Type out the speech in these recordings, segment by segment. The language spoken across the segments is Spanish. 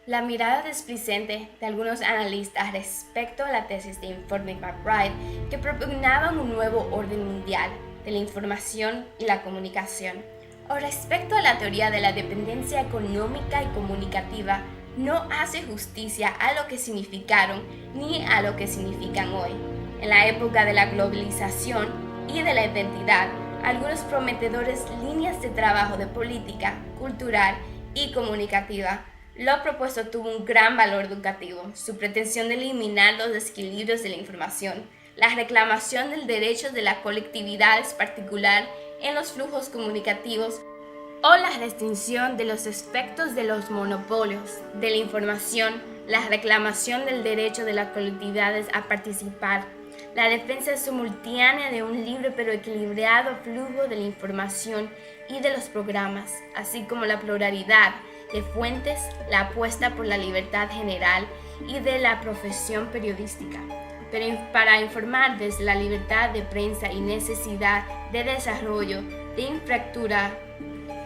La mirada displicente de algunos analistas respecto a la tesis de Informe McBride que propugnaban un nuevo orden mundial de la información y la comunicación, o respecto a la teoría de la dependencia económica y comunicativa, no hace justicia a lo que significaron ni a lo que significan hoy. En la época de la globalización y de la identidad, algunas prometedoras líneas de trabajo de política, cultural y comunicativa. Lo propuesto tuvo un gran valor educativo, su pretensión de eliminar los desequilibrios de la información, la reclamación del derecho de la colectividad es particular en los flujos comunicativos o la restricción de los efectos de los monopolios de la información, la reclamación del derecho de las colectividades a participar, la defensa simultánea de un libre pero equilibrado flujo de la información y de los programas, así como la pluralidad de fuentes, la apuesta por la libertad general y de la profesión periodística. Pero para informar desde la libertad de prensa y necesidad de desarrollo, de infraestructura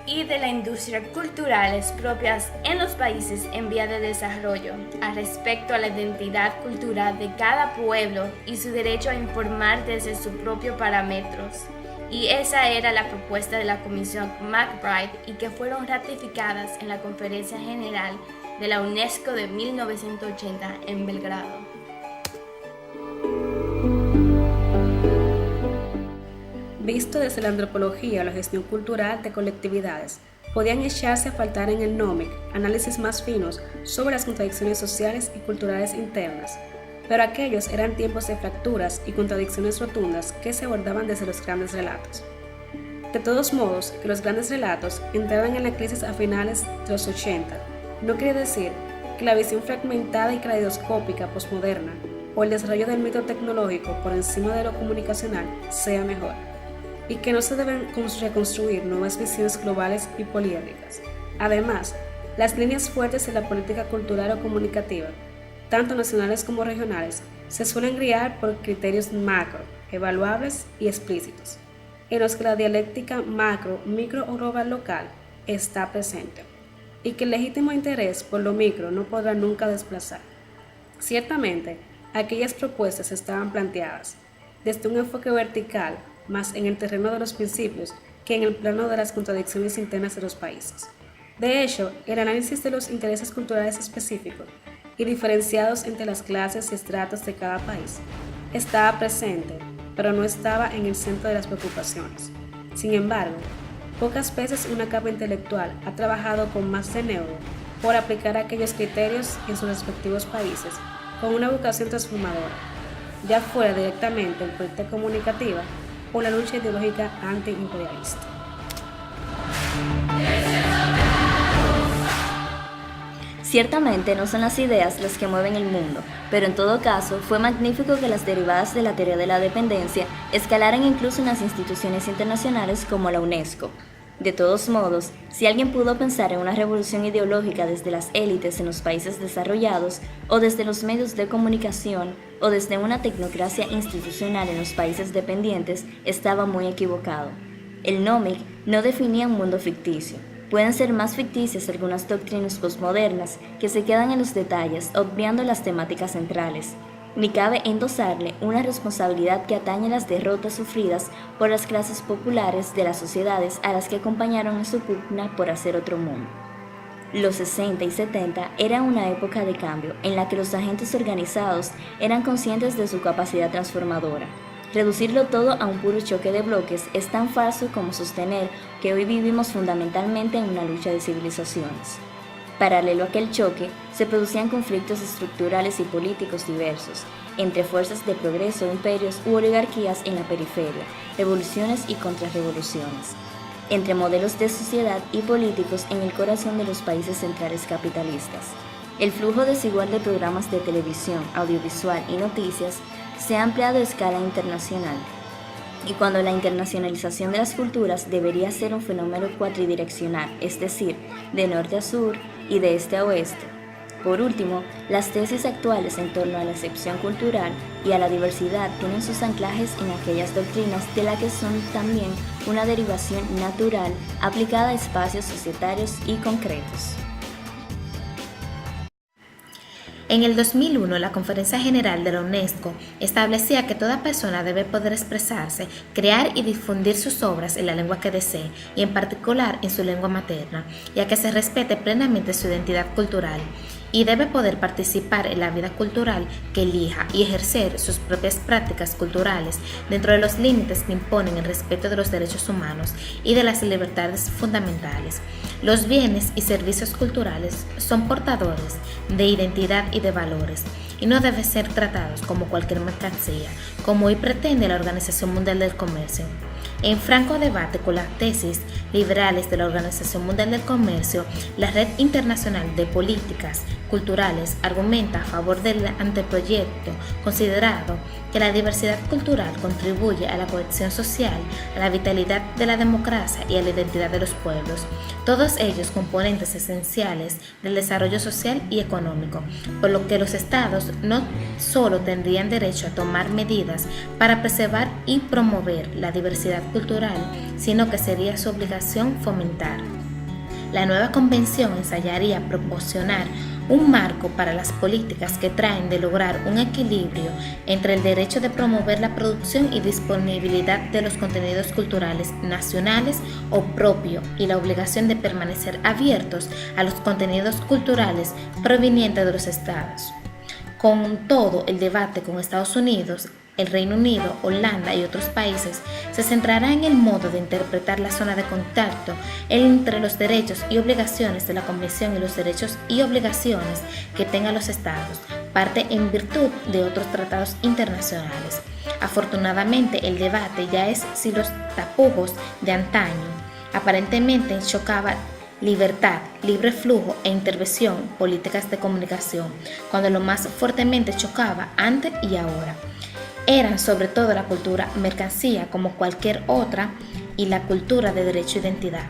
y de la industria culturales propias en los países en vía de desarrollo, al respecto a la identidad cultural de cada pueblo y su derecho a informar desde sus propios parámetros. Y esa era la propuesta de la Comisión McBride y que fueron ratificadas en la Conferencia General de la UNESCO de 1980 en Belgrado. Visto desde la antropología o la gestión cultural de colectividades, podían echarse a faltar en el NOMIC análisis más finos sobre las contradicciones sociales y culturales internas, pero aquellos eran tiempos de fracturas y contradicciones rotundas que se abordaban desde los grandes relatos. De todos modos, que los grandes relatos entraban en la crisis a finales de los 80 no quiere decir que la visión fragmentada y caleidoscópica posmoderna o el desarrollo del mito tecnológico por encima de lo comunicacional sea mejor, y que no se deben reconstruir nuevas visiones globales y poliédricas. Además, las líneas fuertes de la política cultural o comunicativa, tanto nacionales como regionales, se suelen guiar por criterios macro, evaluables y explícitos, en los que la dialéctica macro, micro o global local está presente, y que el legítimo interés por lo micro no podrá nunca desplazar. Ciertamente, aquellas propuestas estaban planteadas desde un enfoque vertical, más en el terreno de los principios que en el plano de las contradicciones internas de los países. De hecho, el análisis de los intereses culturales específicos y diferenciados entre las clases y estratos de cada país estaba presente, pero no estaba en el centro de las preocupaciones. Sin embargo, pocas veces una capa intelectual ha trabajado con más denuedo por aplicar aquellos criterios en sus respectivos países con una vocación transformadora, ya fuera directamente en política comunicativa o la lucha ideológica antiimperialista. Ciertamente no son las ideas las que mueven el mundo, pero en todo caso fue magnífico que las derivadas de la teoría de la dependencia escalaran incluso en las instituciones internacionales como la UNESCO. De todos modos, si alguien pudo pensar en una revolución ideológica desde las élites en los países desarrollados, o desde los medios de comunicación, o desde una tecnocracia institucional en los países dependientes, estaba muy equivocado. El NOMIC no definía un mundo ficticio. Pueden ser más ficticias algunas doctrinas postmodernas que se quedan en los detalles, obviando las temáticas centrales. Ni cabe endosarle una responsabilidad que atañe a las derrotas sufridas por las clases populares de las sociedades a las que acompañaron en su pugna por hacer otro mundo. Los 60 y 70 eran una época de cambio en la que los agentes organizados eran conscientes de su capacidad transformadora. Reducirlo todo a un puro choque de bloques es tan falso como sostener que hoy vivimos fundamentalmente en una lucha de civilizaciones. Paralelo a aquel choque, se producían conflictos estructurales y políticos diversos, entre fuerzas de progreso, imperios u oligarquías en la periferia, revoluciones y contrarrevoluciones, entre modelos de sociedad y políticos en el corazón de los países centrales capitalistas. El flujo desigual de programas de televisión, audiovisual y noticias se ha ampliado a escala internacional, y cuando la internacionalización de las culturas debería ser un fenómeno cuatridireccional, es decir, de norte a sur y de este a oeste. Por último, las tesis actuales en torno a la excepción cultural y a la diversidad tienen sus anclajes en aquellas doctrinas de las que son también una derivación natural aplicada a espacios societarios y concretos. En el 2001, la Conferencia General de la UNESCO establecía que toda persona debe poder expresarse, crear y difundir sus obras en la lengua que desee, y en particular en su lengua materna, y a que se respete plenamente su identidad cultural, y debe poder participar en la vida cultural que elija y ejercer sus propias prácticas culturales dentro de los límites que imponen el respeto de los derechos humanos y de las libertades fundamentales. Los bienes y servicios culturales son portadores de identidad y de valores, y no deben ser tratados como cualquier mercancía, como hoy pretende la Organización Mundial del Comercio. En franco debate con las tesis liberales de la Organización Mundial del Comercio, la Red Internacional de Políticas Culturales argumenta a favor del anteproyecto, considerado que la diversidad cultural contribuye a la cohesión social, a la vitalidad de la democracia y a la identidad de los pueblos, todos ellos componentes esenciales del desarrollo social y económico, por lo que los estados no solo tendrían derecho a tomar medidas para preservar y promover la diversidad cultural, sino que sería su obligación fomentar. La nueva convención ensayaría proporcionar un marco para las políticas que traen de lograr un equilibrio entre el derecho de promover la producción y disponibilidad de los contenidos culturales nacionales o propio y la obligación de permanecer abiertos a los contenidos culturales provenientes de los estados. Con todo, el debate con Estados Unidos, el Reino Unido, Holanda y otros países se centrará en el modo de interpretar la zona de contacto entre los derechos y obligaciones de la Convención y los derechos y obligaciones que tengan los estados, parte en virtud de otros tratados internacionales. Afortunadamente, el debate ya es si los tapujos de antaño aparentemente chocaban libertad, libre flujo e intervención, políticas de comunicación, cuando lo más fuertemente chocaba antes y ahora eran sobre todo la cultura mercancía como cualquier otra y la cultura de derecho e identidad.